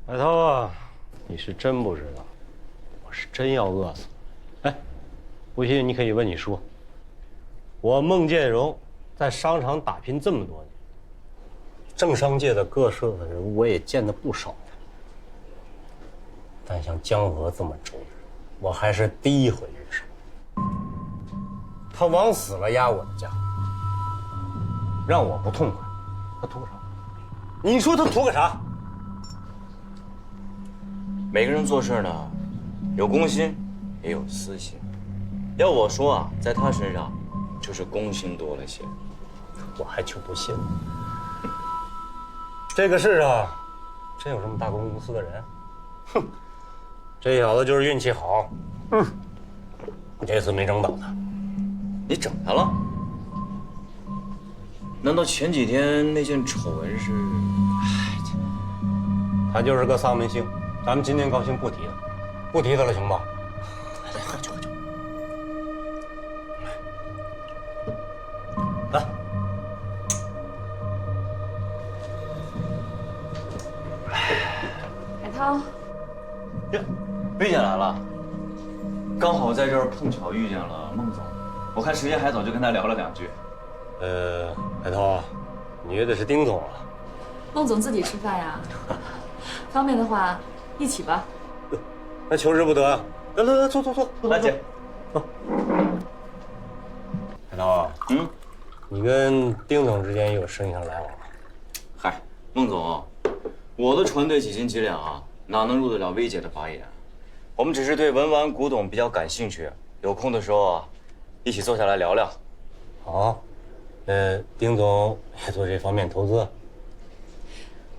海涛啊，你是真不知道，我是真要饿死了。哎，不信你可以问你叔。我孟建荣在商场打拼这么多年，政商界的各色的人物我也见得不少，但像江河这么重的人，我还是第一回遇上。他往死了压我的价，让我不痛快，他图啥？你说他图个啥？每个人做事呢，有公心，也有私心。要我说啊，在他身上，就是公心多了些。我还就不信了。这个世上，真有这么大公无私的人？哼，这小子就是运气好。这次没整倒他。你整他了？难道前几天那件丑闻是？他就是个丧门星，咱们今天高兴不提他，不提他了，行吗？来，喝酒喝酒。来。海涛，呀，薇姐来了，刚好在这儿碰巧遇见了孟总，我看时间还早，就跟他聊了2句。海涛啊，你约的是丁总啊？孟总自己吃饭呀，方便的话一起吧。那求之不得啊！来，坐，来姐，走。海涛啊，你跟丁总之间有生意上来往吗？嗨，孟总，我的船队几斤几两啊，哪能入得了薇姐的法眼？我们只是对文玩古董比较感兴趣，有空的时候啊，一起坐下来聊聊。好，丁总也做这方面投资？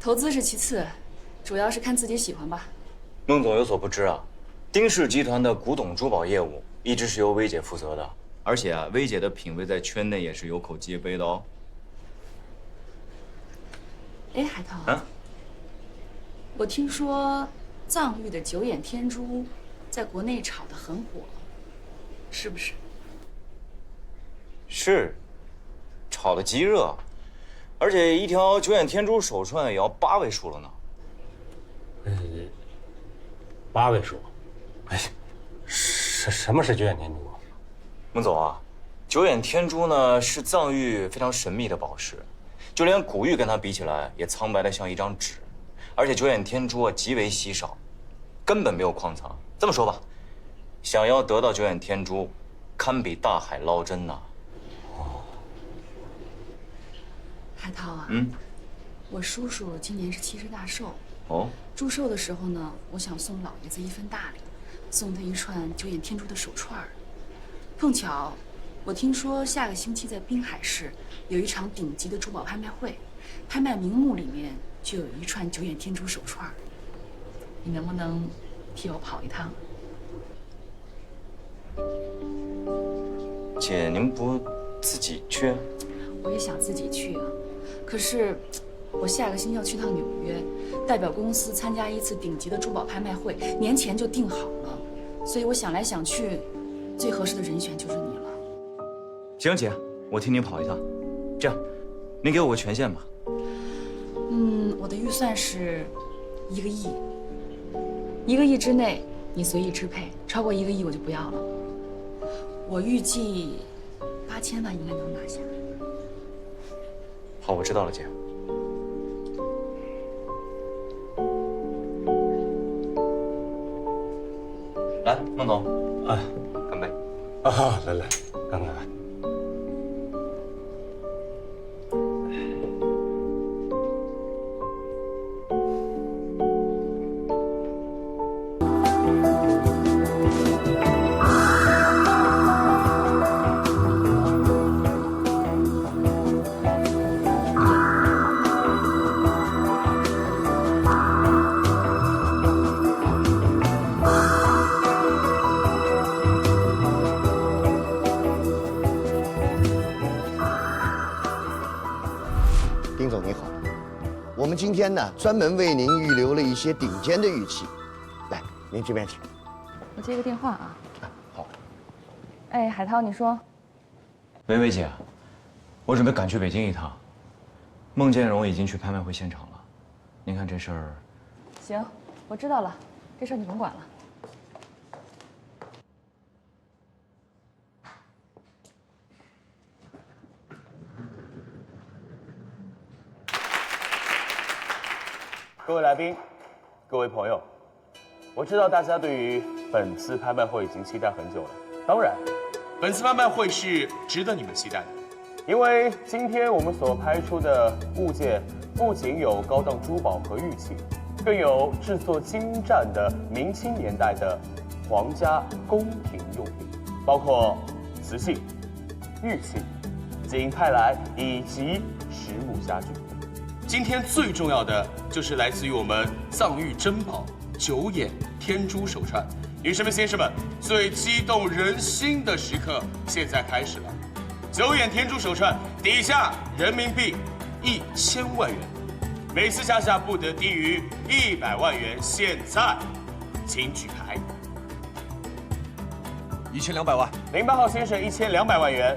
投资是其次，主要是看自己喜欢吧。孟总有所不知啊，丁氏集团的古董珠宝业务一直是由薇姐负责的，而且啊，薇姐的品味在圈内也是有口皆碑的哦。哎，海涛啊，我听说藏玉的九眼天珠在国内炒得很火，是不是？是，炒得极热，而且一条九眼天珠手串也要8位数了呢。8位数？哎，什么是九眼天珠啊？孟总啊，九眼天珠呢是藏玉非常神秘的宝石，就连古玉跟它比起来也苍白的像一张纸，而且九眼天珠啊极为稀少，根本没有矿藏。这么说吧，想要得到九眼天珠，堪比大海捞针呐。海涛啊，我叔叔今年是70大寿。哦，祝寿的时候呢，我想送老爷子一份大礼，送他一串九眼天珠的手串儿。碰巧，我听说下个星期在滨海市有一场顶级的珠宝拍卖会，拍卖名目里面就有一串九眼天珠手串儿。你能不能替我跑一趟？姐，您不自己去？我也想自己去啊，可是我下个星期要去趟纽约，代表公司参加一次顶级的珠宝拍卖会，年前就定好了，所以我想来想去，最合适的人选就是你了。行，姐，我替您跑一趟。这样，您给我个权限吧。我的预算是1个亿，1个亿之内你随意支配，超过1个亿我就不要了。我预计8000万应该能拿下。好，我知道了，姐。来，孟总，哎，干杯！啊，来，干。丁总你好，我们今天呢专门为您预留了一些顶尖的玉器，来，您这边请。我接个电话啊。好。哎，海涛，你说。薇姐，我准备赶去北京一趟，孟建荣已经去拍卖会现场了，您看这事儿行，我知道了，这事儿你甭管了。各位来宾，各位朋友，我知道大家对于本次拍卖会已经期待很久了。当然，本次拍卖会是值得你们期待的，因为今天我们所拍出的物件不仅有高档珠宝和玉器，更有制作精湛的明清年代的皇家宫廷用品，包括瓷器、玉器、景泰来以及实木家具。今天最重要的就是来自于我们藏玉珍宝9眼天珠手串，女士们、先生们，最激动人心的时刻现在开始了。9眼天珠手串底价人民币1000万元，每次加价不得低于100万元。现在，请举牌。1200万。08号先生1200万元。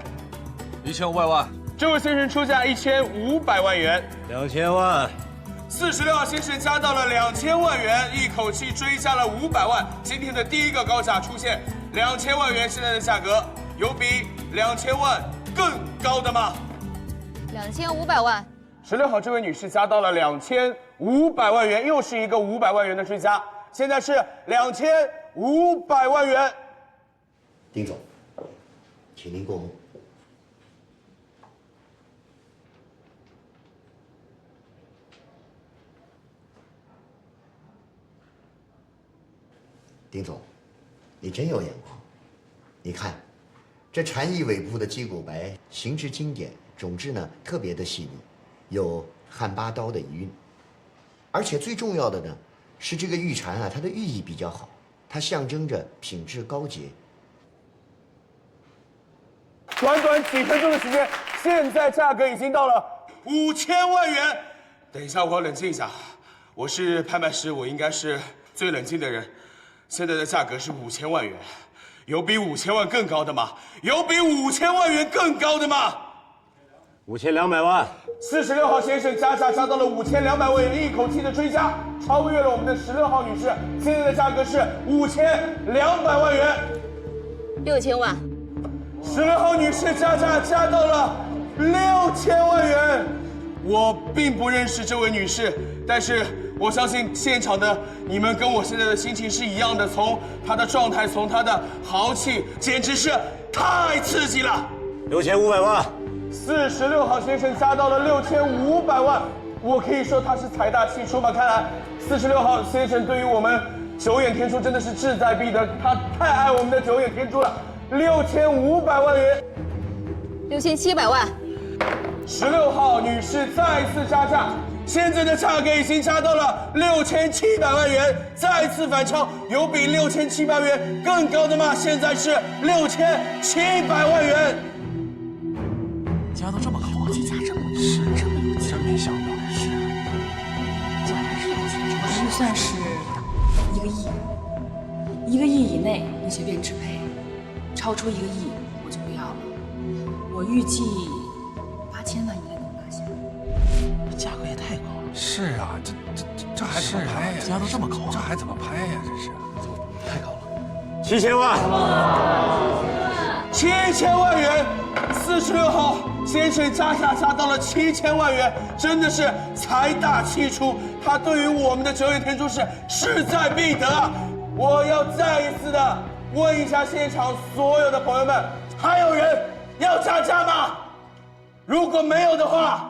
1500万。这位先生出价1500万元。2000万。46号先生加到了2000万元，一口气追加了500万。今天的第一个高价出现2000万元，现在的价格有比2000万更高的吗2500万。16号这位女士加到了2500万元，又是一个500万元的追加，现在是2500万元。丁总，请您过目。丁总，你真有眼光。你看，这禅意尾部的鸡骨白，形制经典，种质呢特别的细腻，有汉八刀的遗韵。而且最重要的呢，是这个玉蝉啊，它的寓意比较好，它象征着品质高洁。短短几分钟的时间，现在价格已经到了5000万元。等一下，我要冷静一下。我是拍卖师，我应该是最冷静的人。现在的价格是5000万元，有比5000万更高的吗？有比5000万元更高的吗5200万。46号先生加价加到了5200万元，一口气的追加，超越了我们的16号女士。现在的价格是5200万元。6000万。16号女士加价加到了6000万元。我并不认识这位女士，但是我相信现场的你们跟我现在的心情是一样的。从她的状态，从她的豪气，简直是太刺激了。6500万。46号先生加到了6500万，我可以说他是财大气粗吧。看来46号先生对于我们9眼天珠真的是志在必得，他太爱我们的9眼天珠了。6500万元。6700万。16号女士再次加价，现在的价格已经加到了6700万元，再次反超，有比6700万元更高的吗？现在是6700万元。加到这么高啊！加这么多，是真没想到。是。我预算是1个亿，1个亿以内你随便支配，超出1个亿我就不要了。我预计8000万应该能拿下。价格也太高了。是啊，这还怎么拍呀？加到这么高，这还怎么拍呀？这是，太高了。7000万。7000万元。46号先生加价加到了7000万元，真的是财大气粗。他对于我们的9眼天珠是势在必得。我要再一次的问一下现场所有的朋友们，还有人要加价吗？如果没有的话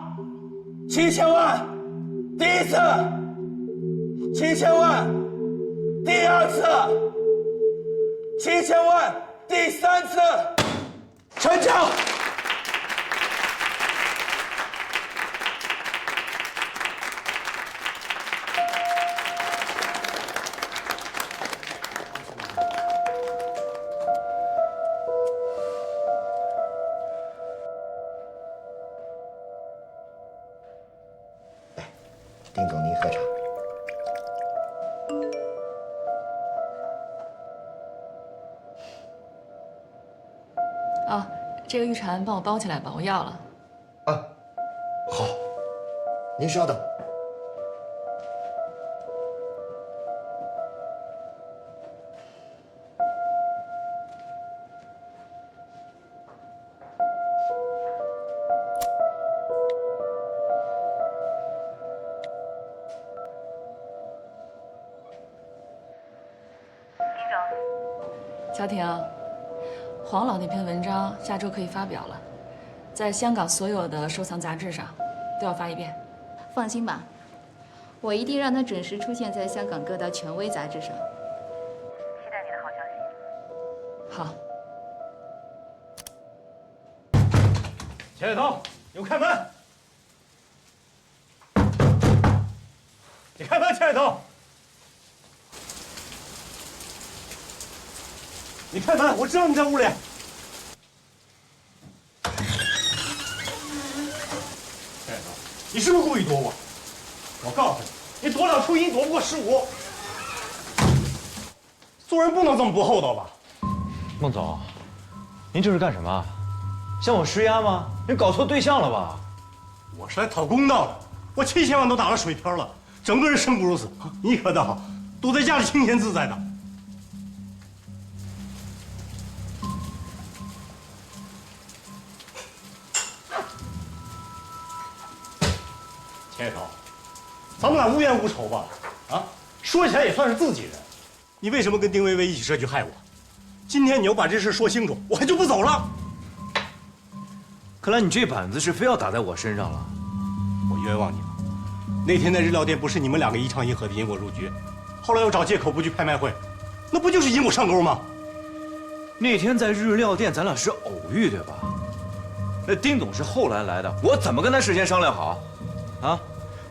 ，7000万第一次，7000万第二次，7000万第3次，成交。丁总，您喝茶。啊，这个玉蝉帮我包起来吧，我要了。啊，好，您稍等。乔婷，黄老那篇文章下周可以发表了，在香港所有的收藏杂志上都要发一遍。放心吧，我一定让他准时出现在香港各大权威杂志上。期待你的好消息。好。钱海涛，给我开门！你开门，钱海涛！你开门！我知道你在屋里。钱海涛，你是不是故意躲我？我告诉你，你躲了初一，躲不过15。做人不能这么不厚道吧？孟总，您这是干什么？向我施压吗？您搞错对象了吧？我是来讨公道的，我7000万都打了水漂了，整个人生不如死。你可倒好，躲在家里清闲自在的。钱海涛，咱们俩无冤无仇吧？啊，说起来也算是自己人。你为什么跟丁薇薇一起设局害我？今天你要把这事说清楚，我还就不走了。看来你这板子是非要打在我身上了。我冤枉你了。那天在日料店不是你们2个一唱一和的引我入局，后来又找借口不去拍卖会，那不就是引我上钩吗？那天在日料店咱俩是偶遇对吧？那丁总是后来来的，我怎么跟他事先商量好？啊，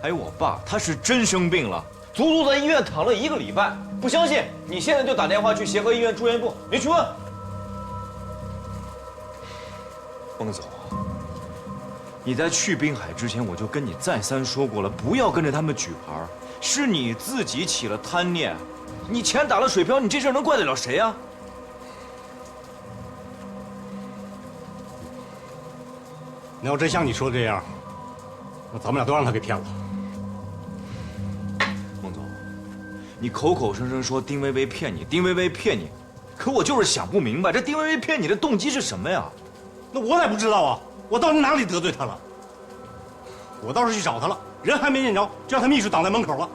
还有我爸，他是真生病了，足足在医院躺了1个礼拜。不相信，你现在就打电话去协和医院住院部，你去问。孟总，你在去滨海之前，我就跟你再三说过了，不要跟着他们举牌，是你自己起了贪念，你钱打了水漂，你这事儿能怪得了谁啊？那要真像你说的这样，那咱们俩都让他给骗了。孟总，你口口声声说丁薇薇骗你，丁薇薇骗你，可我就是想不明白，这丁薇薇骗你的动机是什么呀？那我咋不知道啊？我到底哪里得罪他了？我倒是去找他了，人还没见着，就让他秘书挡在门口了。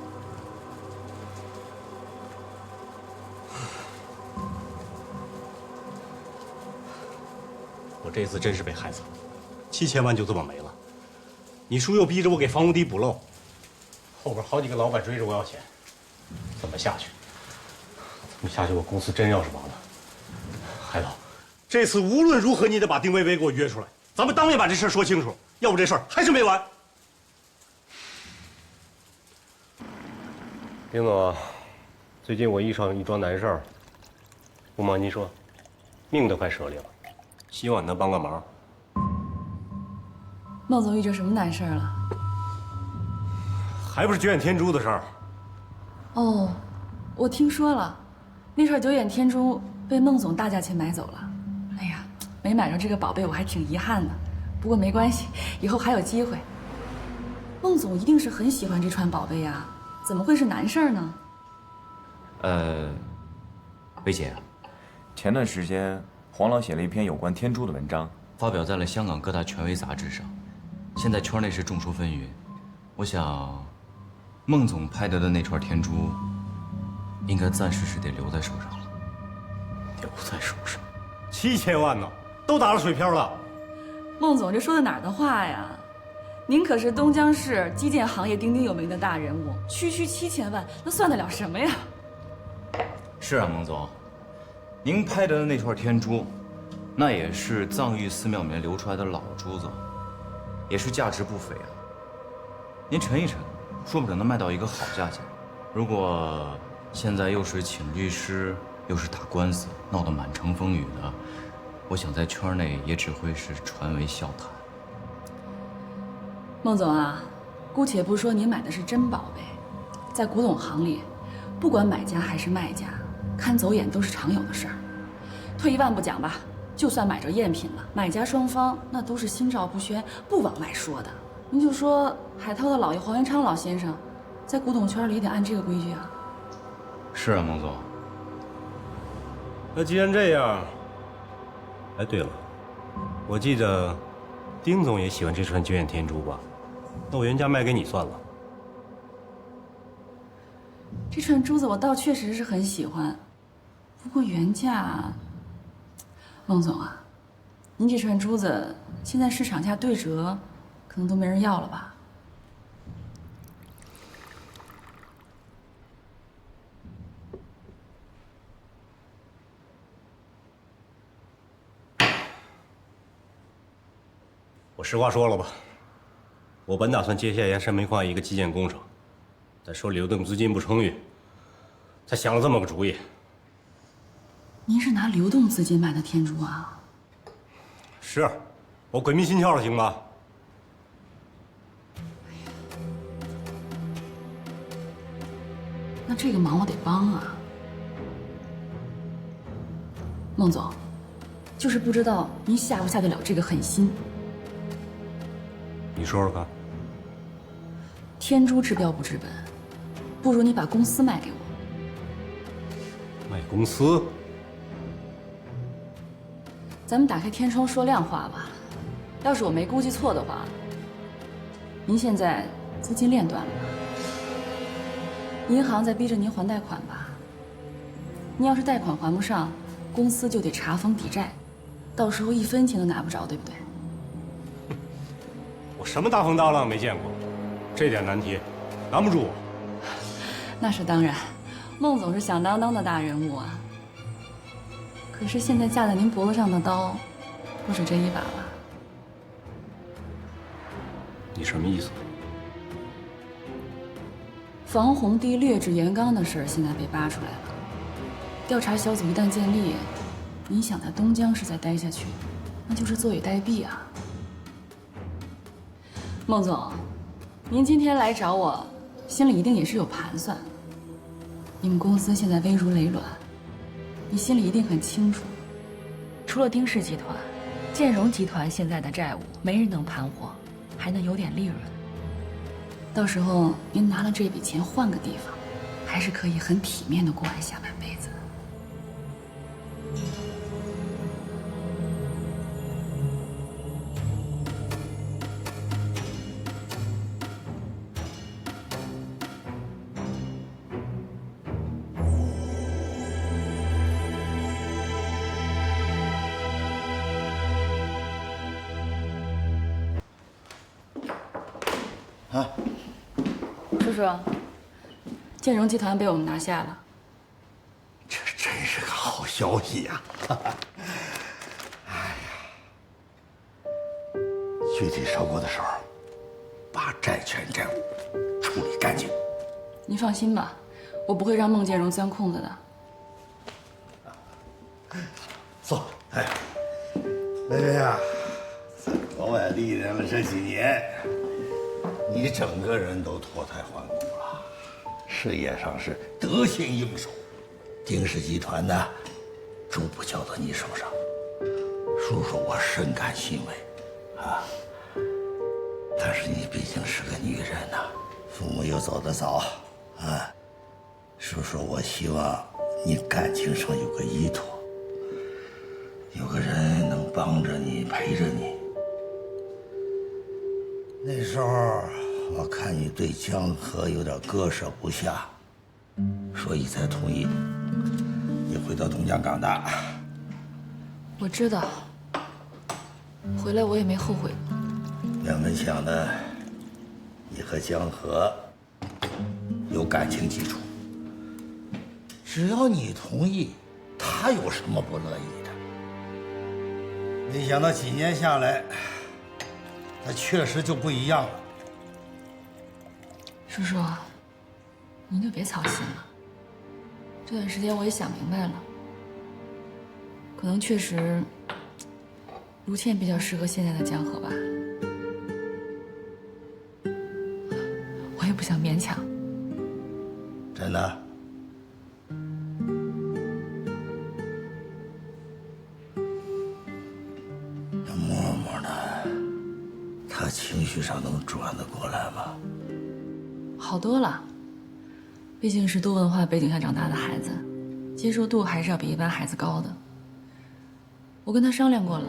我这次真是被害惨了，7000万就这么没了。你叔又逼着我给房屋底补漏，后边好几个老板追着我要钱，怎么下去？怎么下去？我公司真要是完了。海涛，这次无论如何你得把丁薇薇给我约出来，咱们当面把这事说清楚，要不这事儿还是没完。丁总，最近我遇上一桩难事儿，不瞒您说，命都快折里了，希望你能帮个忙。孟总遇着什么难事儿了？还不是九眼天珠的事儿。哦，我听说了，那串九眼天珠被孟总大价钱买走了。哎呀，没买着这个宝贝，我还挺遗憾的。不过没关系，以后还有机会。孟总一定是很喜欢这串宝贝呀，怎么会是难事儿呢？薇姐，前段时间黄老写了一篇有关天珠的文章，发表在了香港各大权威杂志上，现在圈内是众说纷纭。我想，孟总拍得的那串天珠，应该暂时是得留在手上了。留在手上，7000万呢，都打了水漂了。孟总这说的哪儿的话呀？您可是东江市基建行业鼎鼎有名的大人物，区7000万，那算得了什么呀？是啊，孟总，您拍的那串天珠，那也是藏玉寺庙里面流出来的老珠子，也是价值不菲啊。您沉一沉，说不准能卖到一个好价钱。如果现在又是请律师，又是打官司，闹得满城风雨的，我想在圈内也只会是传为笑谈。孟总啊，姑且不说您买的是真宝贝，在古董行里，不管买家还是卖家，看走眼都是常有的事儿。退一万步讲吧，就算买着赝品了，买家双方那都是心照不宣，不往外说的。您就说海涛的姥爷黄元昌老先生，在古董圈里也得按这个规矩啊。是啊，孟总。那既然这样，哎，对了，我记得丁总也喜欢这串九眼天珠吧？那我原价卖给你算了。这串珠子我倒确实是很喜欢，不过原价，孟总啊，您这串珠子现在市场价对折，可能都没人要了吧？我实话说了吧，我本打算接下盐山煤矿一个基建工程，但手里流动资金不充裕，才想了这么个主意。您是拿流动资金买的天珠啊？是，我鬼迷心窍了，行吧？那这个忙我得帮啊，孟总，就是不知道您下不下得了这个狠心。你说说看。天珠治标不治本，不如你把公司卖给我。卖公司？咱们打开天窗说亮话吧，要是我没估计错的话，您现在资金链断了吧？银行在逼着您还贷款吧？您要是贷款还不上，公司就得查封抵债，到时候1分钱都拿不着，对不对？我什么大风大浪没见过，这点难题难不住我。那是当然，孟总是响当当的大人物啊。可是现在架在您脖子上的刀，不止这一把吧？你什么意思？房宏帝劣质盐钢的事儿现在被扒出来了，调查小组一旦建立，您想在东江市再待下去，那就是坐以待毙啊。孟总，您今天来找我，心里一定也是有盘算。你们公司现在危如累卵，你心里一定很清楚。除了丁氏集团，建荣集团现在的债务没人能盘活，还能有点利润。到时候您拿了这笔钱换个地方，还是可以很体面的过完下半辈子。啊，叔叔，建荣集团被我们拿下了。这真是个好消息呀！哎呀，具体收购的时候，把债权债务处理干净。您放心吧，我不会让孟建荣钻空子的。坐，哎，薇薇啊，在国外历练了这几年，你整个人都脱胎换骨了，事业上是得心应手。丁氏集团呢，逐步交到你手上，叔叔我深感欣慰，啊。但是你毕竟是个女人呐，父母又走得早，啊，叔叔我希望你感情上有个依托，有个人能帮着你陪着你。那时候我看你对江河有点割舍不下，所以才同意你回到东江港的。我知道，回来我也没后悔过。梁文强呢，你和江河有感情基础，只要你同意，他有什么不乐意的？没想到几年下来，他确实就不一样了。叔叔，您就别操心了。这段时间我也想明白了，可能确实卢倩比较适合现在的江河吧。我也不想勉强。真的？那默默呢？他情绪上能转得过来吗？好多了，毕竟是多文化背景下长大的孩子，接受度还是要比一般孩子高的。我跟他商量过了，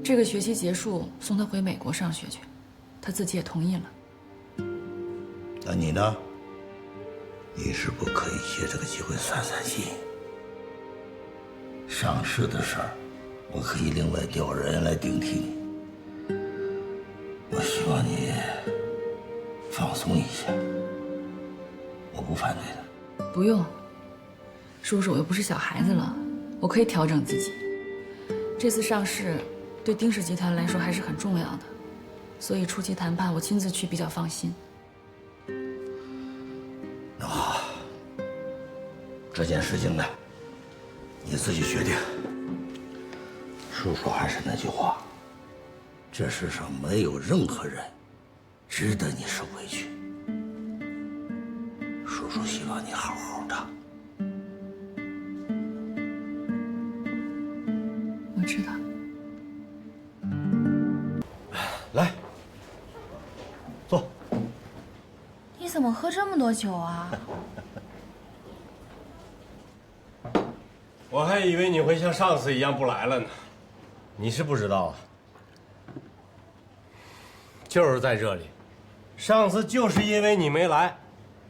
这个学期结束送他回美国上学去，他自己也同意了。那你呢？你是不可以借这个机会散散心。上市的事儿，我可以另外调人来顶替你。我希望你放松一下，我不反对的。不用，叔叔，我又不是小孩子了，我可以调整自己。这次上市对丁氏集团来说还是很重要的，所以初期谈判我亲自去比较放心。那好，这件事情呢，你自己决定。叔叔还是那句话，这世上没有任何人值得你受委屈。叔叔希望你好好的。我知道。来，坐。你怎么喝这么多酒啊？我还以为你会像上次一样不来了呢。你是不知道啊，就是在这里，上次就是因为你没来，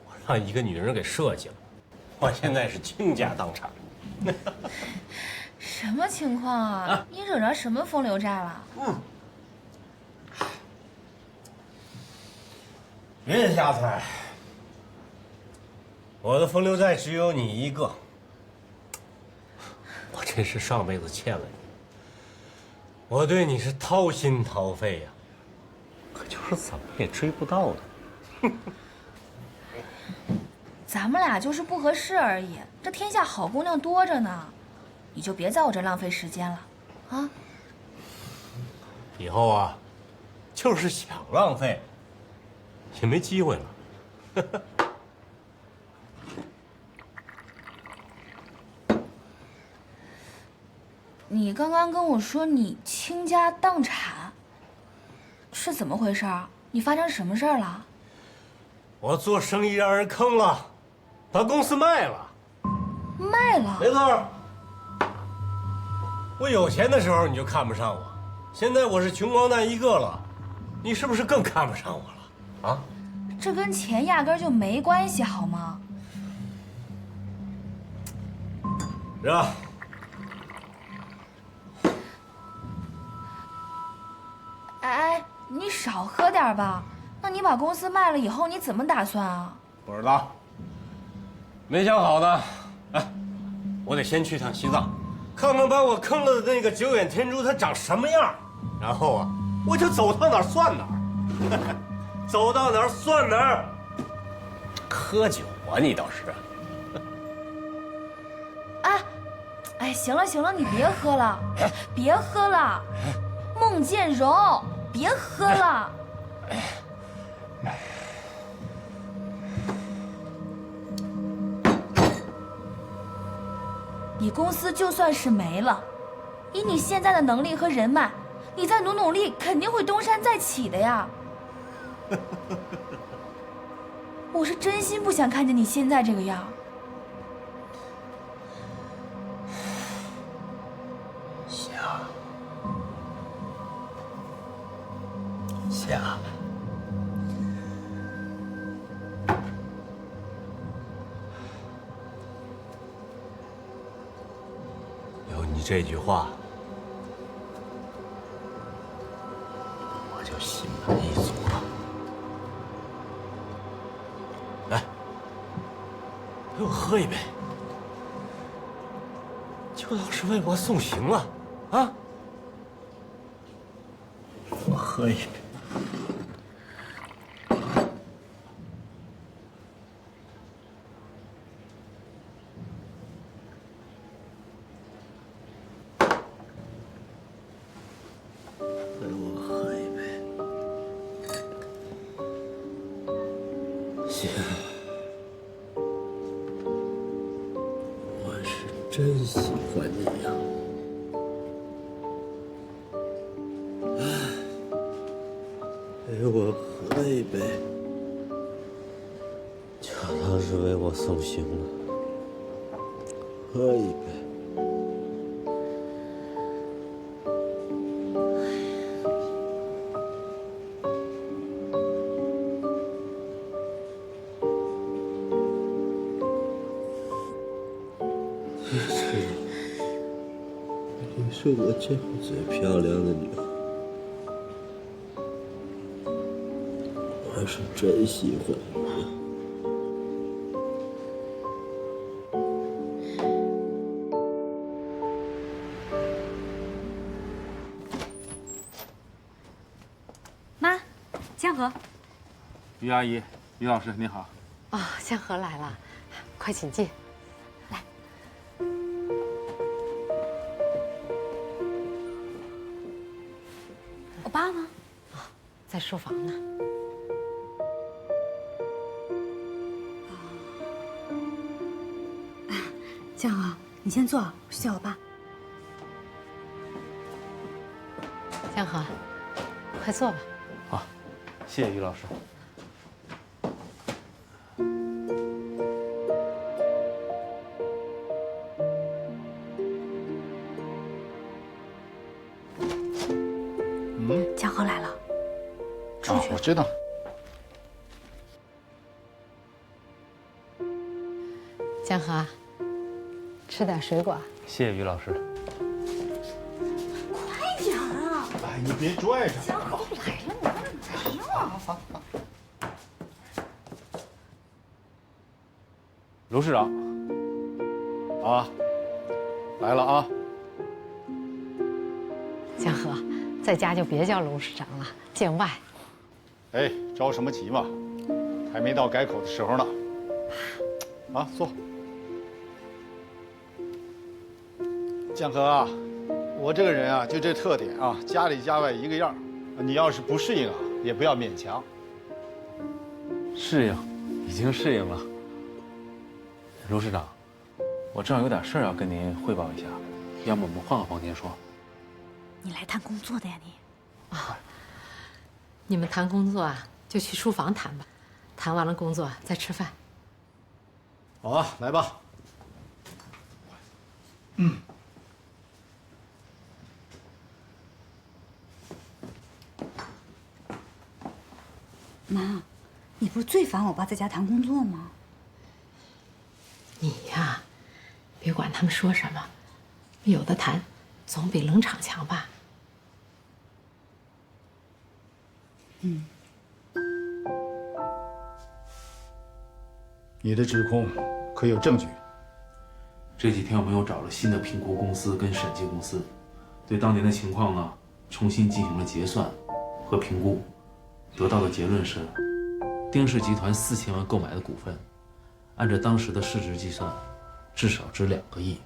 我让一个女人给设计了，我现在是倾家荡产。什么情况啊？你惹着什么风流债了？别瞎猜，我的风流债只有你一个，我真是上辈子欠了你。我对你是掏心掏肺呀，可就是怎么也追不到的。咱们俩就是不合适而已，这天下好姑娘多着呢，你就别在我这浪费时间了，啊！以后啊，就是想浪费，也没机会了。你刚刚跟我说你倾家荡产，是怎么回事？你发生什么事儿了？我做生意让人坑了，把公司卖了。卖了？没错。我有钱的时候你就看不上我，现在我是穷光蛋一个了，你是不是更看不上我了？啊？这跟钱压根就没关系，好吗？是吧？哎，你少喝点吧。那你把公司卖了以后，你怎么打算啊？不知道，没想好呢。哎，我得先去趟西藏，看看把我坑了的那个九眼天珠它长什么样，然后啊，我就走到哪儿算哪儿，走到哪儿算哪儿。喝酒啊，你倒是。哎，行了行了，你别喝了，别喝了，孟建荣，别喝了。你公司就算是没了，以你现在的能力和人脉，你再努努力，肯定会东山再起的呀。我是真心不想看见你现在这个样。夏，有你这句话，我就心满意足了。来，陪我喝一杯，就当是为我送行了，啊！我喝一杯。真喜欢你呀！陪我喝一杯，就当是为我送行了。喝一杯。是我见过最漂亮的女孩，我还是真喜欢你。妈，江河。于阿姨、于老师，您好。哦，江河来了，快请进。来，我爸呢？在书房呢。江河，你先坐，我去叫我爸。江河，快坐吧。好，谢谢于老师。江河来了，出去。我知道。江河，吃点水果。谢谢于老师。快点啊！哎，你别拽着。江河都来了，你让人来了。卢市长，啊，来了啊！江河，在家就别叫卢市长了，见外。哎，着什么急嘛？还没到改口的时候呢。啊，坐。江河啊，我这个人啊，就这特点啊，家里家外一个样。你要是不适应啊，也不要勉强。适应，已经适应了。卢市长，我正好有点事儿要跟您汇报一下，要么我们换个房间说。你来谈工作的呀你？啊，你们谈工作啊，就去书房谈吧，谈完了工作再吃饭。好啊，来吧。妈，你不是最烦我爸在家谈工作吗？你呀，别管他们说什么，有的谈，总比冷场强吧。你的指控可有证据？这几天我们又找了新的评估公司跟审计公司，对当年的情况呢重新进行了结算和评估，得到的结论是，丁氏集团4000万购买的股份，按照当时的市值计算，至少值2个亿。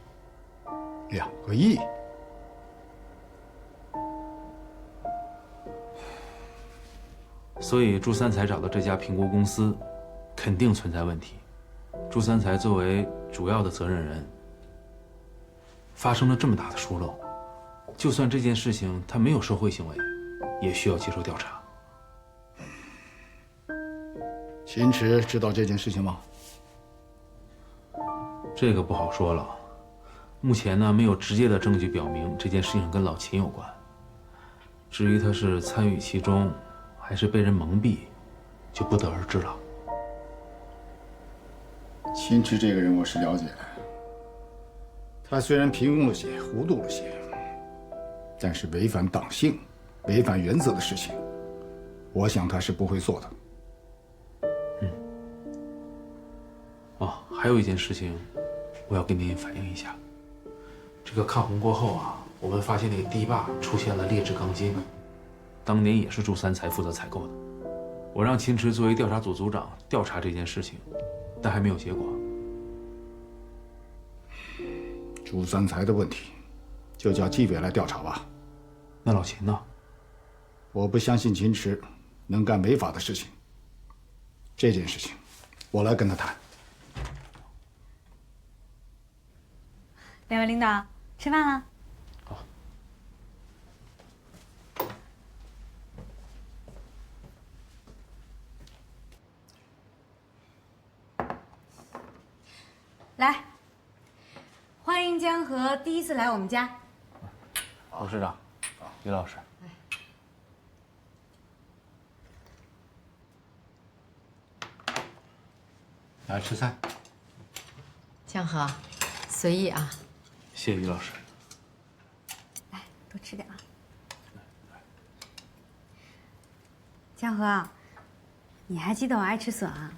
2个亿？所以朱三才找的这家评估公司，肯定存在问题。朱三才作为主要的责任人，发生了这么大的疏漏，就算这件事情他没有受贿行为，也需要接受调查。秦池知道这件事情吗？这个不好说了。目前呢，没有直接的证据表明这件事情跟老秦有关。至于他是参与其中，还是被人蒙蔽，就不得而知了。秦池这个人我是了解，他虽然平庸了些，糊涂了些，但是违反党性、违反原则的事情，我想他是不会做的。哦，还有一件事情，我要跟您反映一下。这个抗洪过后啊，我们发现那个堤坝出现了劣质钢筋，当年也是朱三才负责采购的。我让秦池作为调查组组长调查这件事情，但还没有结果。朱三才的问题，就叫纪委来调查吧。那老秦呢？我不相信秦池能干违法的事情。这件事情，我来跟他谈。两位领导，吃饭了。好。来，欢迎江河第一次来我们家。卢市长，于老师。来吃菜。江河，随意啊。谢谢于老师。来，多吃点啊。江河，你还记得我爱吃笋啊？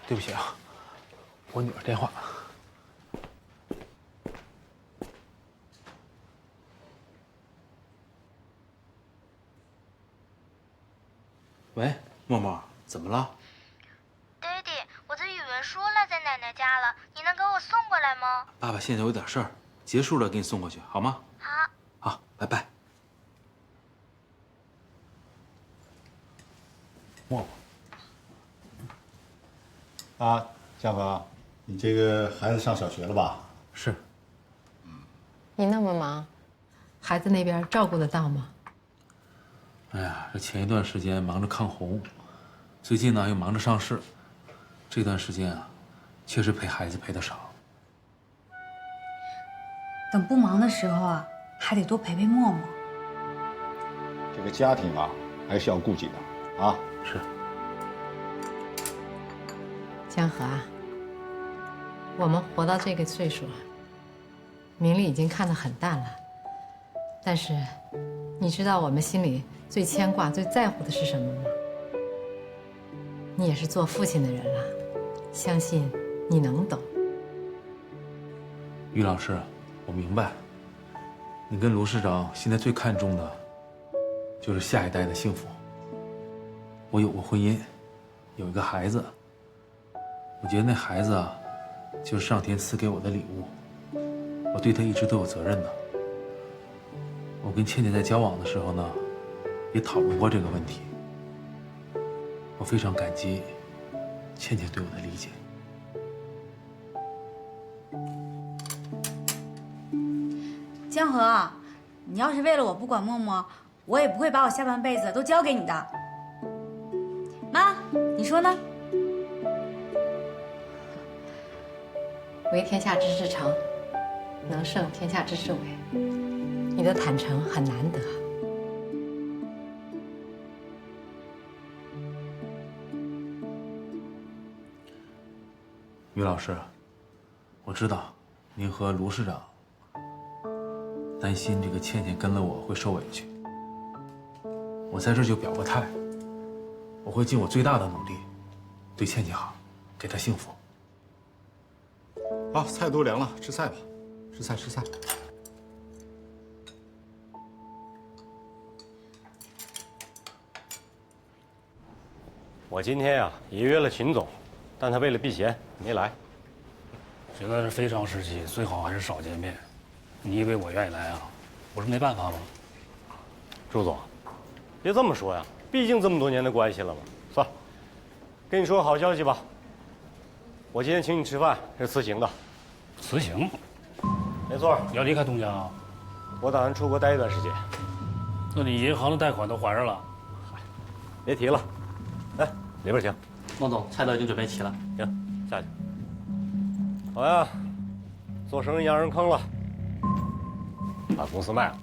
对不起啊，我女儿电话。喂，默默，怎么了？爹地，我的语文书落在奶奶家了，你能给我送过来吗？爸爸现在有点事儿，结束了给你送过去，好吗？好。好，拜拜。默默。啊，江河，你这个孩子上小学了吧？是。你那么忙，孩子那边照顾得到吗？哎呀，这前一段时间忙着抗洪，最近呢又忙着上市，这段时间啊，确实陪孩子陪得少。等不忙的时候啊，还得多陪陪默默。这个家庭啊，还是要顾及的啊。是。江河啊，我们活到这个岁数啊，名利已经看得很淡了。但是，你知道我们心里最牵挂、最在乎的是什么吗？你也是做父亲的人了，相信你能懂。于老师，我明白，你跟卢市长现在最看重的，就是下一代的幸福。我有过婚姻，有一个孩子。我觉得那孩子啊，就是上天赐给我的礼物，我对他一直都有责任的。我跟倩倩在交往的时候呢，也讨论过这个问题。我非常感激倩倩对我的理解。江河，你要是为了我不管默默，我也不会把我下半辈子都交给你的。妈，你说呢？为天下之至诚，能胜天下之至伪。你的坦诚很难得。于老师，我知道您和卢市长担心这个倩倩跟了我会受委屈，我在这就表个态，我会尽我最大的努力，对倩倩好，给她幸福。好，菜都凉了，吃菜吧，吃菜吃菜。我今天呀也约了秦总，但他为了避嫌没来。现在是非常时期，最好还是少见面。你以为我愿意来啊？我是没办法吗？朱总，别这么说呀，毕竟这么多年的关系了嘛。算了，跟你说个好消息吧，我今天请你吃饭是辞行的。辞行？没错。你要离开东家啊？我打算出国待一段时间。那你银行的贷款都还上了？别提了。来，里边请。孟总，菜都已经准备齐了。行，下去。好呀，做生意让人坑了，把公司卖了，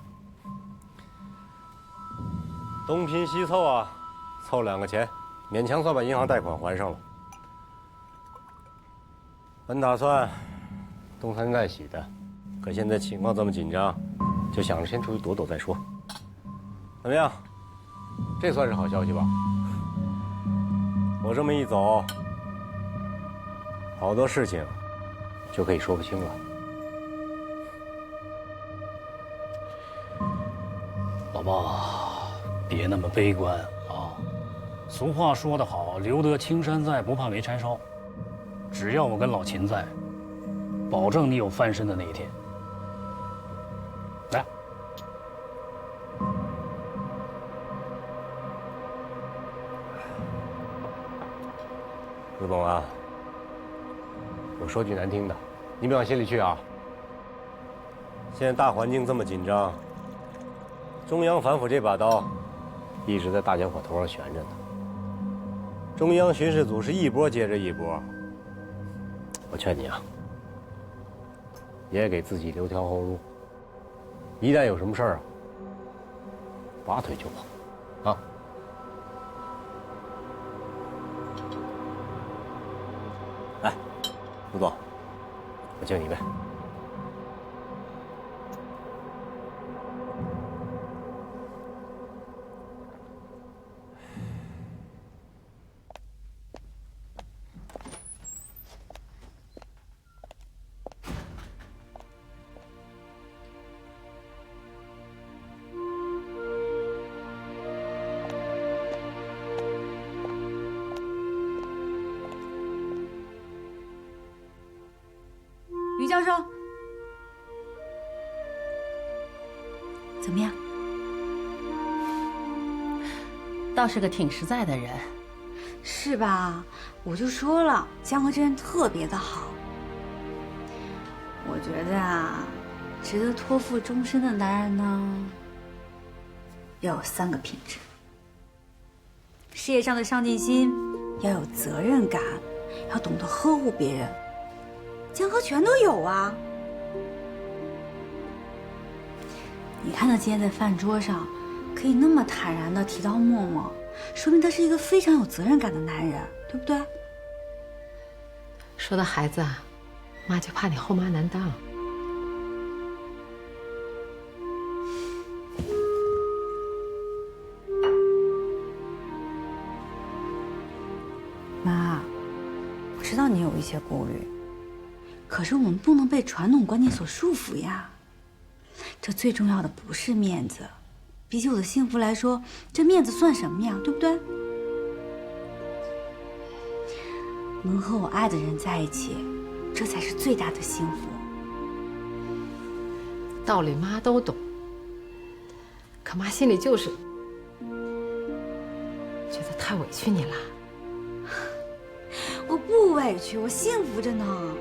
东拼西凑啊，凑2个钱，勉强算把银行贷款还上了。本打算东山再起的，可现在情况这么紧张，就想着先出去躲躲再说。怎么样？这算是好消息吧？我这么一走，好多事情就可以说不清了。老爸，别那么悲观啊！俗话说得好，留得青山在，不怕没柴烧。只要我跟老秦在，保证你有翻身的那一天。来，卢总啊，我说句难听的，你别往心里去啊。现在大环境这么紧张，中央反腐这把刀一直在大家伙头上悬着呢。中央巡视组是一波接着一波。我劝你啊，也给自己留条后路。一旦有什么事儿啊，拔腿就跑。啊。哎，陆总，我敬你一杯。于教授，怎么样？倒是个挺实在的人，是吧？我就说了，江河这人特别的好。我觉得啊，值得托付终身的男人呢，要有3个品质：事业上的上进心，要有责任感，要懂得呵护别人。江河全都有啊！你看他今天在饭桌上可以那么坦然地提到默默，说明他是一个非常有责任感的男人，对不对？说到孩子啊，妈就怕你后妈难当。妈，我知道你有一些顾虑。可是我们不能被传统观念所束缚呀。这最重要的不是面子，比起我的幸福来说，这面子算什么呀？对不对？能和我爱的人在一起，这才是最大的幸福。道理妈都懂，可妈心里就是觉得太委屈你了。我不委屈，我幸福着呢。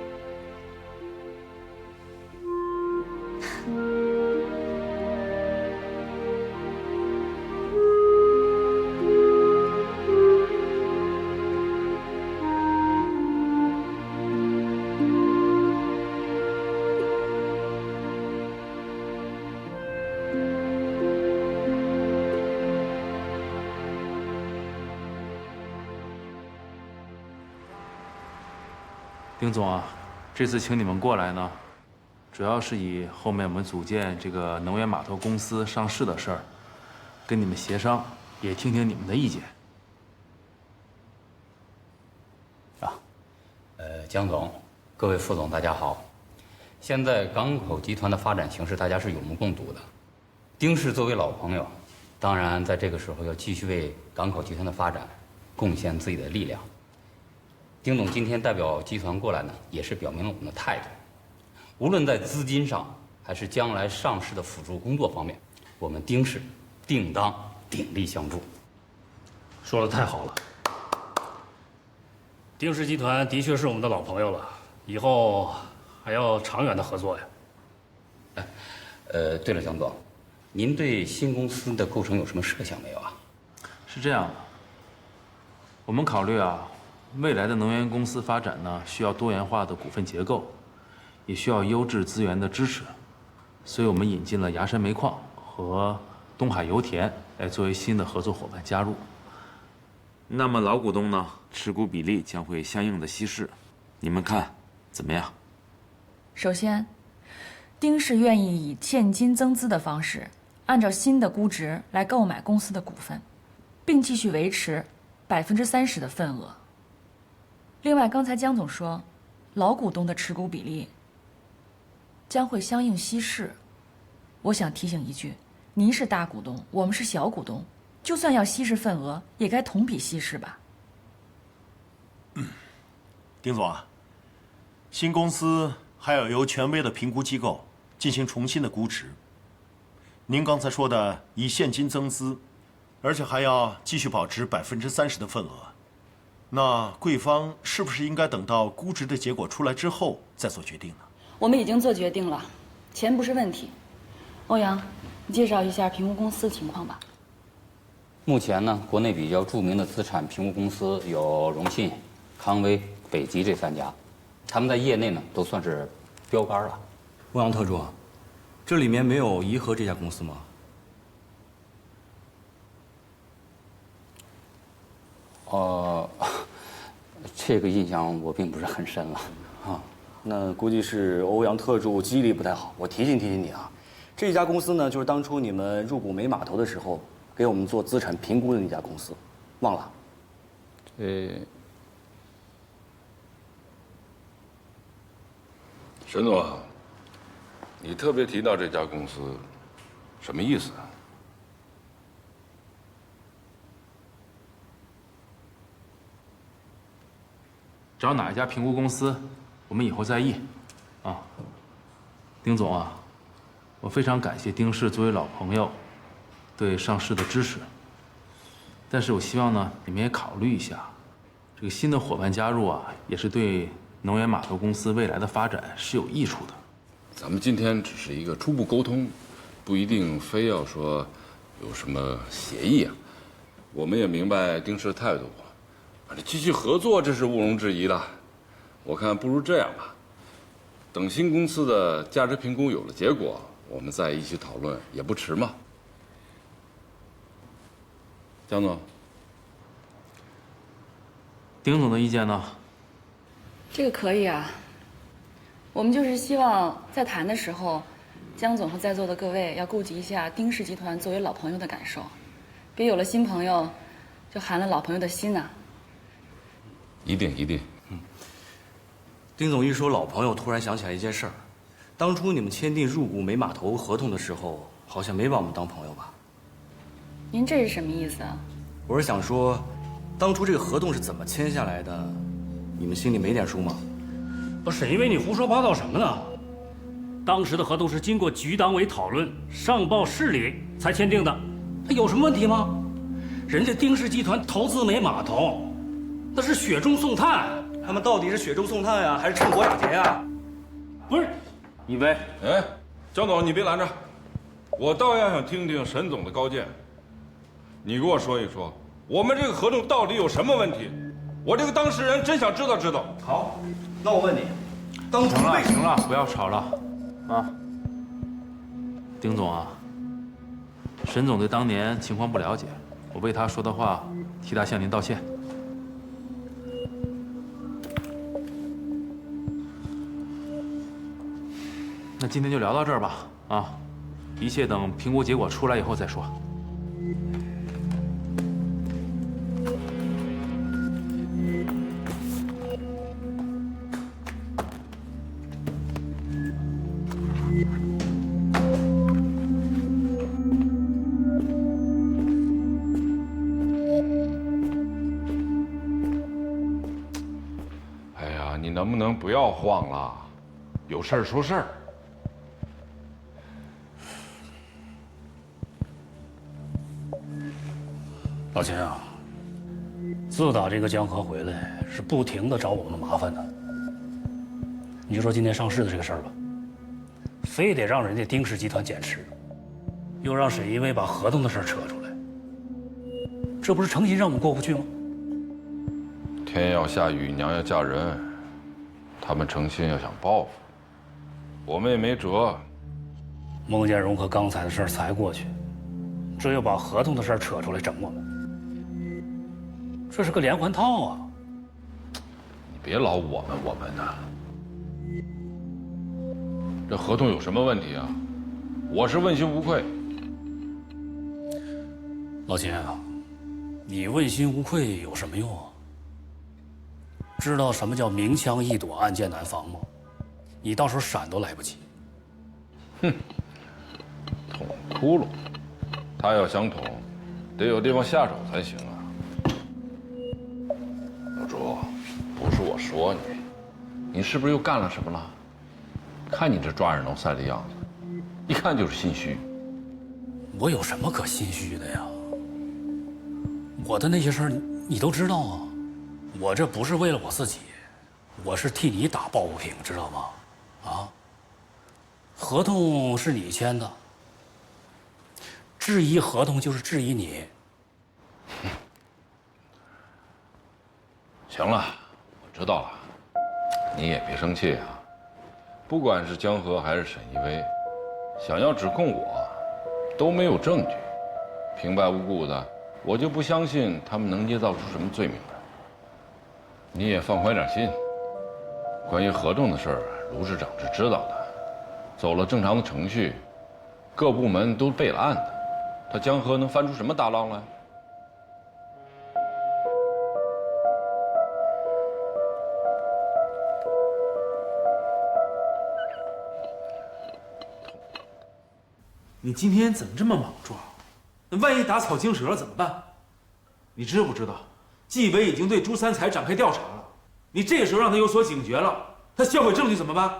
丁总啊，这次请你们过来呢，主要是以后面我们组建这个能源码头公司上市的事儿，跟你们协商，也听听你们的意见。江总，各位副总，大家好。现在港口集团的发展形势，大家是有目共睹的。丁氏作为老朋友，当然在这个时候要继续为港口集团的发展贡献自己的力量。丁总今天代表集团过来呢，也是表明了我们的态度。无论在资金上，还是将来上市的辅助工作方面，我们丁氏定当鼎力相助。说的太好了，丁氏集团的确是我们的老朋友了，以后还要长远的合作呀。对了，江总，您对新公司的构成有什么设想没有啊？是这样的，我们考虑啊，未来的能源公司发展呢，需要多元化的股份结构，也需要优质资源的支持，所以我们引进了崖山煤矿和东海油田来作为新的合作伙伴加入。那么老股东呢，持股比例将会相应的稀释，你们看怎么样？首先，丁氏愿意以现金增资的方式，按照新的估值来购买公司的股份，并继续维持30%的份额。另外，刚才江总说，老股东的持股比例将会相应稀释。我想提醒一句，您是大股东，我们是小股东，就算要稀释份额，也该同比稀释吧。丁总啊，新公司还要由权威的评估机构进行重新的估值。您刚才说的以现金增资，而且还要继续保持30%的份额，那贵方是不是应该等到估值的结果出来之后再做决定呢？我们已经做决定了，钱不是问题。欧阳，你介绍一下评估公司的情况吧。目前呢，国内比较著名的资产评估公司有荣信、康威、北极这3家，他们在业内呢都算是标杆了。欧阳特助，这里面没有颐和这家公司吗？这个印象我并不是很深了。啊，那估计是欧阳特助记忆力不太好。我提醒你啊，这家公司呢，就是当初你们入股煤码头的时候，给我们做资产评估的那家公司，忘了？沈总，你特别提到这家公司，什么意思啊？找哪一家评估公司，我们以后再议。啊，丁总啊，我非常感谢丁氏作为老朋友对上市的支持，但是我希望呢，你们也考虑一下，这个新的伙伴加入啊，也是对能源码头公司未来的发展是有益处的。咱们今天只是一个初步沟通，不一定非要说有什么协议啊。我们也明白丁氏的态度，继续合作这是毋庸置疑的。我看不如这样吧，等新公司的价值评估有了结果，我们再一起讨论也不迟嘛。江总，丁总的意见呢？这个可以啊。我们就是希望在谈的时候，江总和在座的各位要顾及一下丁氏集团作为老朋友的感受，别有了新朋友，就寒了老朋友的心呐。一定。丁总一说老朋友，突然想起来一件事儿，当初你们签订入股煤码头合同的时候，好像没把我们当朋友吧？您这是什么意思啊？我是想说，当初这个合同是怎么签下来的，你们心里没点数吗？不，沈一威，你胡说八道什么呢？当时的合同是经过局党委讨论、上报市里才签订的，它有什么问题吗？人家丁氏集团投资煤码头，那是雪中送炭。他们到底是雪中送炭呀，还是趁火打劫呀？不是，一威，哎，江总，你别拦着，我倒要想听听沈总的高见。你给我说一说，我们这个合同到底有什么问题？我这个当事人真想知道。好，那我问你，当初行了，不要吵了，啊。丁总啊，沈总对当年情况不了解，我为他说的话，替他向您道歉。那今天就聊到这儿吧，啊，一切等评估结果出来以后再说。哎呀，你能不能不要晃了？有事儿说事儿。老秦啊，自打这个江河回来，是不停的找我们麻烦的。你就说今天上市的这个事儿吧，非得让人家丁氏集团减持，又让沈一威把合同的事儿扯出来，这不是诚心让我们过不去吗？天要下雨，娘要嫁人，他们诚心要想报复，我们也没辙。孟建荣和刚才的事儿才过去，这又把合同的事儿扯出来整我们。这是个连环套啊！你别老我们的，这合同有什么问题啊？我是问心无愧。老秦啊，你问心无愧有什么用啊？知道什么叫明枪易躲，暗箭难防吗？你到时候闪都来不及。哼，捅窟窿，他要想捅，得有地方下手才行啊。老朱，不是我说你，你是不是又干了什么了？看你这抓耳挠腮的样子，一看就是心虚。我有什么可心虚的呀？我的那些事儿你都知道啊。我这不是为了我自己，我是替你打抱不平，知道吗？啊，合同是你签的，质疑合同就是质疑你。行了，我知道了，你也别生气啊。不管是江河还是沈一威，想要指控我，都没有证据，平白无故的我就不相信他们能捏造出什么罪名来。你也放宽点心。关于合同的事儿，卢市长是知道的，走了正常的程序，各部门都备了案的，他江河能翻出什么大浪来？你今天怎么这么莽撞？那万一打草惊蛇了怎么办？你知不知道，纪委已经对朱三才展开调查了。你这个时候让他有所警觉了，他销毁证据怎么办？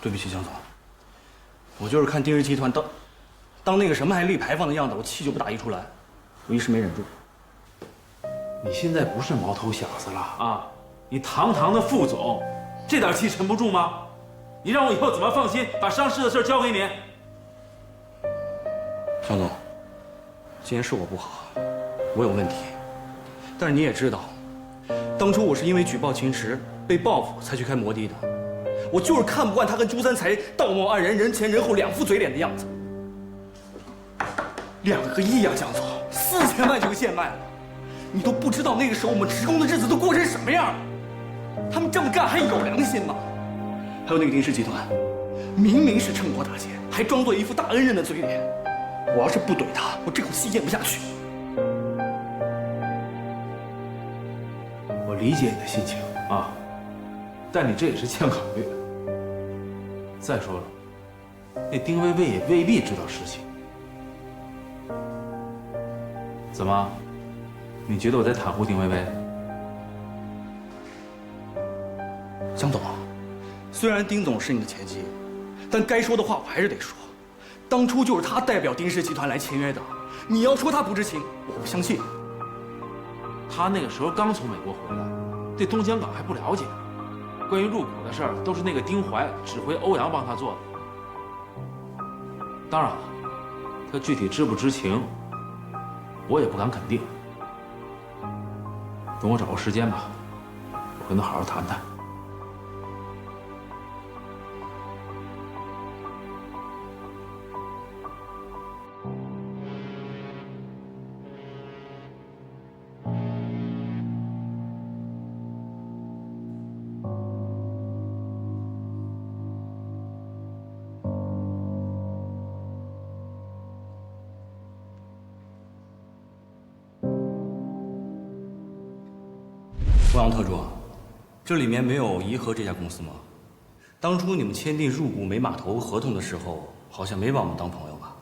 对不起，江总，我就是看丁氏集团当那个什么还立牌坊的样子，我气就不打一处来，我一时没忍住。你现在不是毛头小子了啊！你堂堂的副总，这点气沉不住吗？你让我以后怎么放心把上市的事交给你？江总，今天是我不好，我有问题，但是你也知道，当初我是因为举报秦池被报复才去开摩的的，我就是看不惯他跟朱三才道貌岸然、人前人后两副嘴脸的样子。2个亿呀，江总，4000万就现卖了，你都不知道那个时候我们职工的日子都过成什么样。他们这么干还有良心吗？还有那个丁氏集团，明明是趁火打劫，还装作一副大恩人的嘴脸。我要是不怼他，我这口气咽不下去。我理解你的心情啊，但你这也是欠考虑的。再说了，那丁薇薇也未必知道实情。怎么？你觉得我在袒护丁薇薇？江总，虽然丁总是你的前妻，但该说的话我还是得说。当初就是他代表丁氏集团来签约的，你要说他不知情，我不相信。他那个时候刚从美国回来，对东江港还不了解。关于入股的事儿，都是那个丁怀指挥欧阳帮他做的。当然了，他具体知不知情，我也不敢肯定。等我找个时间吧，我跟他好好谈谈。欧阳特助，这里面没有颐和这家公司吗？当初你们签订入股美码头合同的时候，好像没把我们当朋友吧？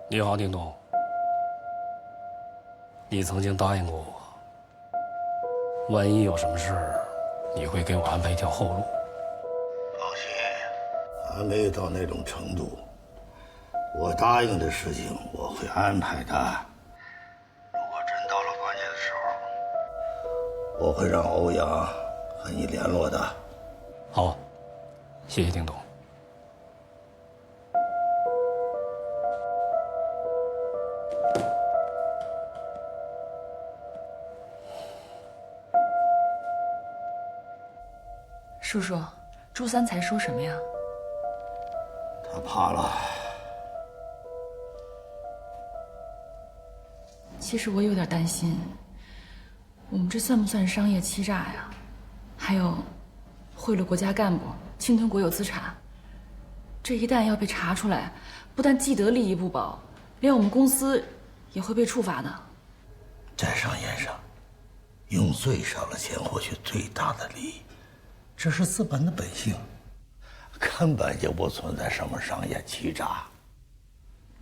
你好，丁董。你曾经答应过我，万一有什么事儿，你会给我安排一条后路。放心，还没到那种程度。我答应的事情我会安排的。如果真到了关键的时候，我会让欧阳和你联络的。好，谢谢丁董。叔叔，朱三才说什么呀？他怕了。其实我有点担心，我们这算不算商业欺诈呀？还有，贿赂国家干部、侵吞国有资产，这一旦要被查出来，不但既得利益不保，连我们公司也会被处罚的。在商言商，用最少的钱获取最大的利益。这是资本的本性，根本就不存在什么商业欺诈。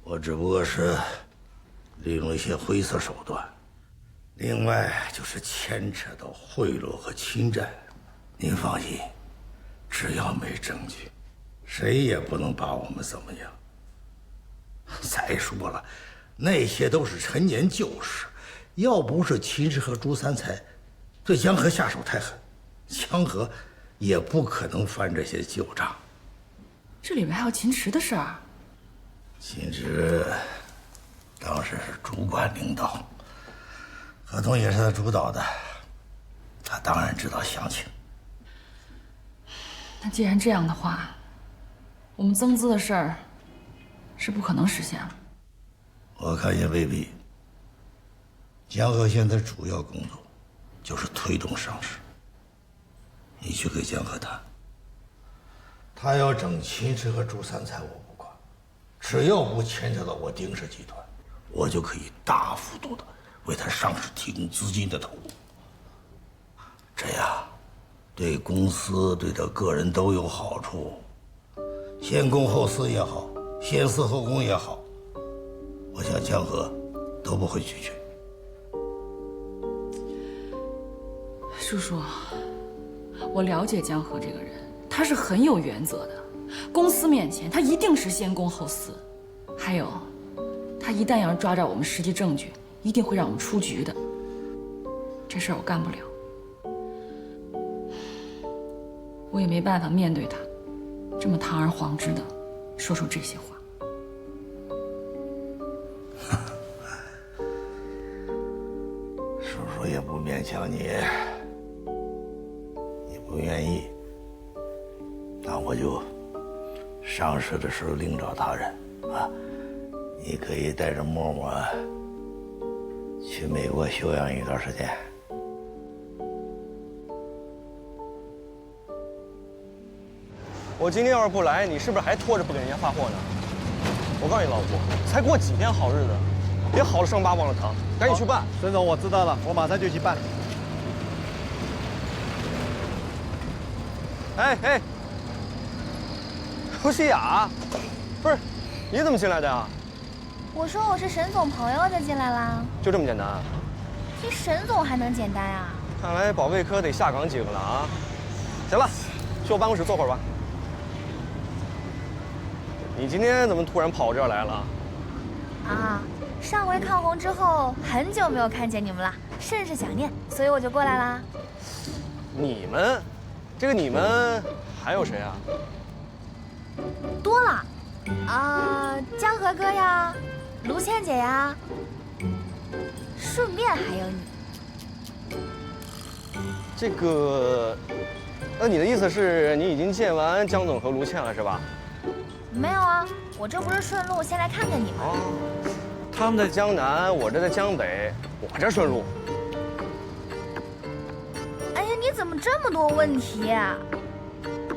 我只不过是利用一些灰色手段，另外就是牵扯到贿赂和侵占。您放心，只要没证据，谁也不能把我们怎么样。再说了，那些都是陈年旧事，要不是秦氏和朱三才对江河下手太狠，江河也不可能翻这些旧账。这里面还有秦池的事儿。秦池当时是主管领导，合同也是他主导的，他当然知道详情。那既然这样的话，我们增资的事儿是不可能实现了。我看也未必。江河现在主要工作就是推动上市，你去跟江河谈，他要整秦池和朱三才我不管，只要不牵扯到我丁氏集团，我就可以大幅度的为他上市提供资金的投入。这样对公司对他个人都有好处，先公后私也好，先私后公也好，我想江河都不会拒绝。叔叔，我了解江河这个人，他是很有原则的。公司面前，他一定是先公后私。还有，他一旦要是抓着我们实际证据，一定会让我们出局的。这事儿我干不了，我也没办法面对他，这么堂而皇之的说出这些话。叔叔也不勉强你，你不愿意，那我就上市的时候另找他人啊。你可以带着默默去美国休养一段时间。我今天要是不来，你是不是还拖着不给人家发货呢？我告诉你，老吴，才过几天好日子，别好了伤疤忘了疼，赶紧去办。孙总，我知道了，我马上就去办。哎，胡西雅，不是，你怎么进来的呀？我说我是沈总朋友就进来啦。就这么简单？提沈总还能简单啊？看来保卫科得下岗几个了啊！行了，去我办公室坐会儿吧。你今天怎么突然跑这儿来了？啊，上回抗洪之后，很久没有看见你们了，甚是想念，所以我就过来啦。你们，这个你们还有谁啊？多了，江河哥呀，卢倩姐呀，顺便还有你。这个，那你的意思是你已经见完江总和卢倩了是吧？没有啊，我这不是顺路先来看看你吗？他们在江南，我这在江北，我这顺路。哎呀，你怎么这么多问题？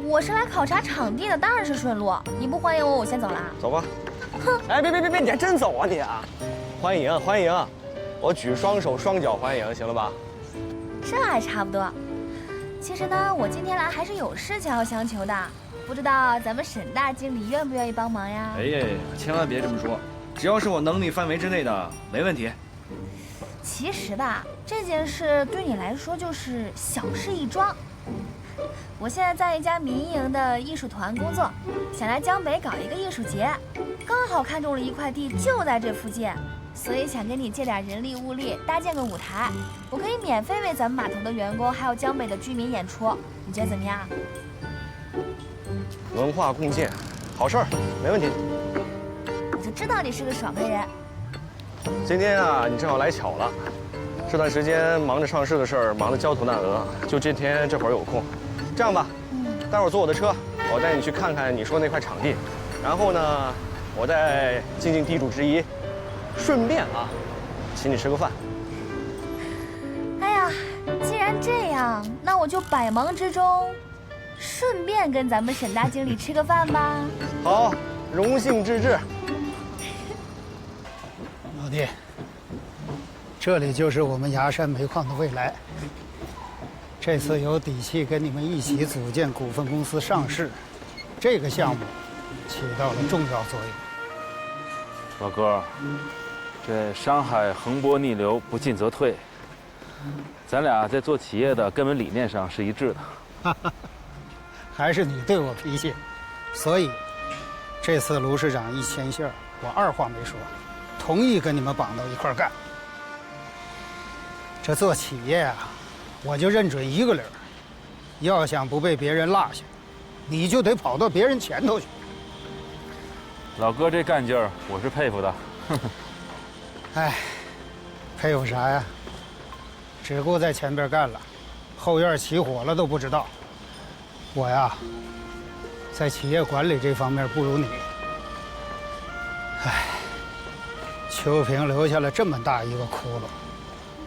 我是来考察场地的，当然是顺路。你不欢迎我，我先走了。走吧。哼！哎，别，你还真走啊你啊！欢迎，我举双手双脚欢迎，行了吧？这还差不多。其实呢，我今天来还是有事情要相求的。不知道咱们沈大经理愿不愿意帮忙呀？哎呀，千万别这么说，只要是我能力范围之内的，没问题。其实吧，这件事对你来说就是小事一桩。我现在在一家民营的艺术团工作，想来江北搞一个艺术节，刚好看中了一块地，就在这附近，所以想跟你借点人力物力，搭建个舞台，我可以免费为咱们码头的员工还有江北的居民演出，你觉得怎么样？文化共建，好事儿，没问题。我就知道你是个爽快人。今天啊，你正好来巧了。这段时间忙着上市的事儿，忙得焦头烂额，就今天这会儿有空。这样吧，待会儿坐我的车，我带你去看看你说那块场地，然后呢，我再尽尽地主之谊，顺便啊，请你吃个饭。哎呀，既然这样，那我就百忙之中，顺便跟咱们沈大经理吃个饭吧。好，荣幸之至。老弟，这里就是我们崖山煤矿的未来。这次有底气跟你们一起组建股份公司上市，这个项目起到了重要作用。老哥，这山海横波逆流，不进则退。咱俩在做企业的根本理念上是一致的。还是你对我脾气，所以这次卢市长一牵线，我二话没说，同意跟你们绑到一块儿干。这做企业啊，我就认准一个理儿：要想不被别人落下，你就得跑到别人前头去。老哥这干劲儿，我是佩服的。哎，佩服啥呀？只顾在前边干了，后院起火了都不知道。我呀，在企业管理这方面不如你。哎，秋萍留下了这么大一个窟窿，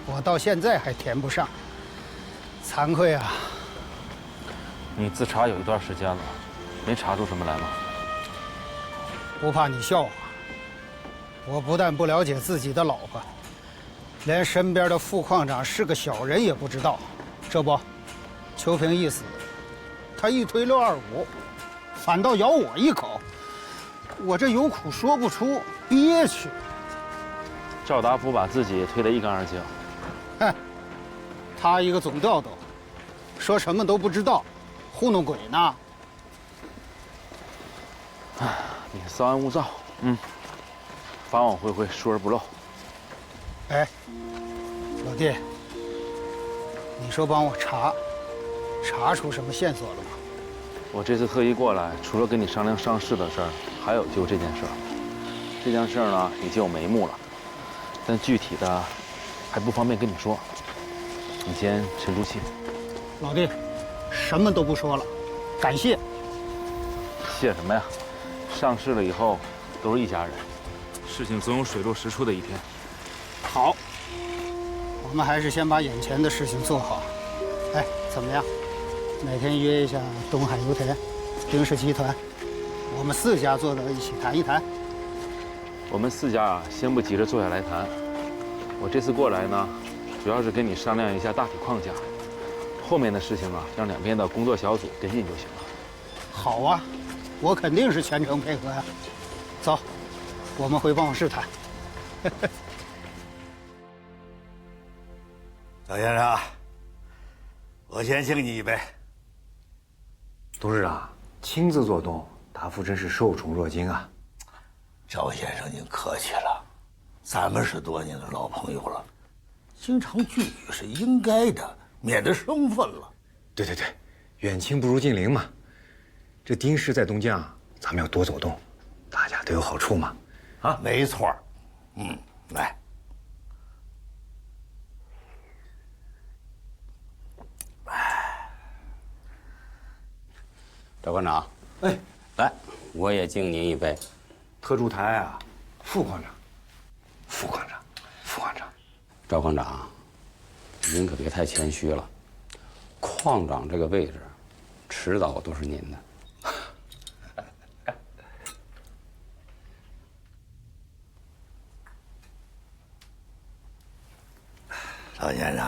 我到现在还填不上，惭愧啊！你自查有一段时间了，没查出什么来吗？不怕你笑话，我不但不了解自己的老婆，连身边的副矿长是个小人也不知道。这不，秋萍一死，他一推625，反倒咬我一口，我这有苦说不出，憋屈。赵达福把自己推得一干二净。哼，他一个总调头，说什么都不知道，糊弄鬼呢。唉，你稍安勿躁，法网恢恢，疏而不漏。哎，老弟，你说帮我查出什么线索了吗？我这次特意过来，除了跟你商量上市的事儿，还有就这件事儿。这件事儿呢，已经有眉目了，但具体的还不方便跟你说。你先沉住气。老弟，什么都不说了，感谢。谢什么呀？上市了以后，都是一家人，事情总有水落石出的一天。好，我们还是先把眼前的事情做好。哎，怎么样？哪天约一下东海油田、丁氏集团，我们4家坐到一起谈一谈。我们4家啊，先不急着坐下来谈。我这次过来呢，主要是跟你商量一下大体框架，后面的事情啊，让两边的工作小组跟进就行了。好啊，我肯定是全程配合呀。走，我们回办公室谈。赵先生，我先敬你一杯。董事长亲自做东，达夫真是受宠若惊啊！赵先生，您客气了，咱们是多年的老朋友了，经常聚聚是应该的，免得生分了。对，远亲不如近邻嘛。这丁氏在东江，咱们要多走动，大家都有好处嘛。啊，没错。来。赵馆长，哎，来，我也敬您一杯。特助台啊，副矿长。赵矿长，您可别太谦虚了，矿长这个位置，迟早都是您的。赵先生，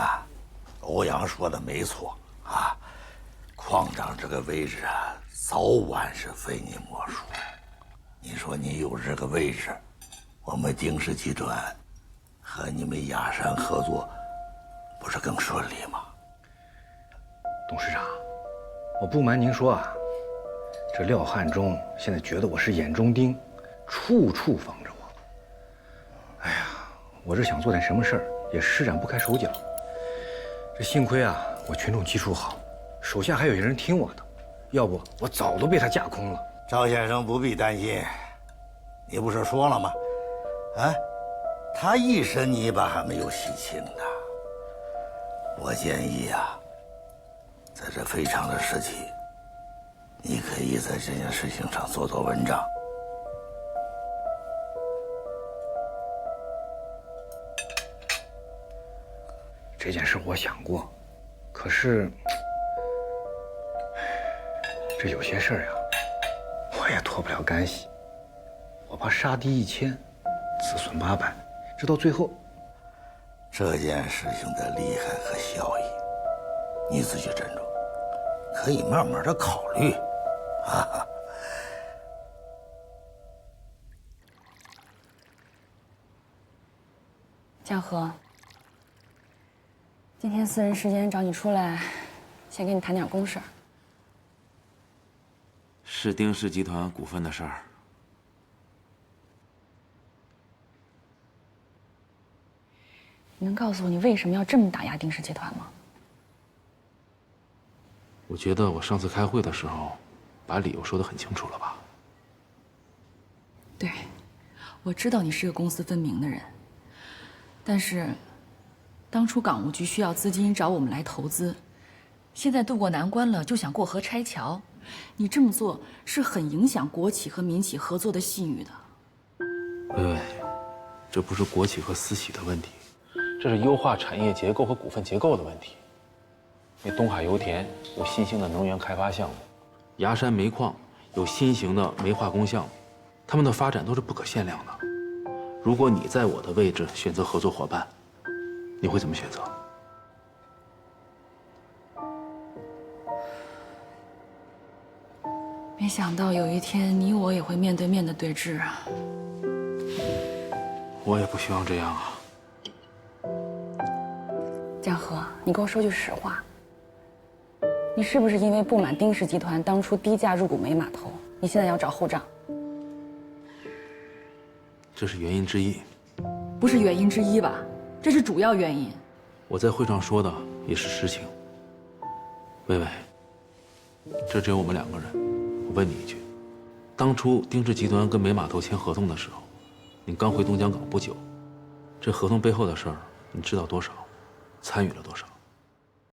欧阳说的没错啊，矿长这个位置啊，早晚是非你莫属。你说你有这个位置，我们丁氏集团和你们雅山合作，不是更顺利吗？董事长，我不瞒您说啊，这廖汉忠现在觉得我是眼中钉，处处防着我。哎呀，我这想做点什么事儿，也施展不开手脚。这幸亏啊，我群众基础好，手下还有人听我的，要不我早都被他架空了。赵先生不必担心，你不是说了吗？啊，他一身泥巴还没有洗清呢。我建议啊，在这非常的时期，你可以在这件事情上做做文章。这件事我想过，可是这有些事儿呀，我也脱不了干系。我怕杀敌1000，子孙800，这到最后，这件事情的利害和效益，你自己斟酌，可以慢慢的考虑，啊。江河，今天私人时间找你出来，先跟你谈点公事。是丁氏集团股份的事儿。你能告诉我你为什么要这么打压丁氏集团吗？我觉得我上次开会的时候，把理由说得很清楚了吧？对，我知道你是个公私分明的人，但是，当初港务局需要资金找我们来投资，现在渡过难关了就想过河拆桥，你这么做是很影响国企和民企合作的信誉的。薇薇，这不是国企和私企的问题，这是优化产业结构和股份结构的问题。那东海油田有新兴的能源开发项目，崖山煤矿有新型的煤化工项目，他们的发展都是不可限量的。如果你在我的位置选择合作伙伴，你会怎么选择？没想到有一天你我也会面对面的对峙啊！我也不希望这样啊。江河，你跟我说句实话，你是不是因为不满丁氏集团当初低价入股煤码头，你现在要找后账？这是原因之一，不是原因之一吧？这是主要原因。我在会上说的也是实情。薇薇，这只有我们两个人。我问你一句，当初丁氏集团跟煤码头签合同的时候，你刚回东江港不久，这合同背后的事儿你知道多少？参与了多少？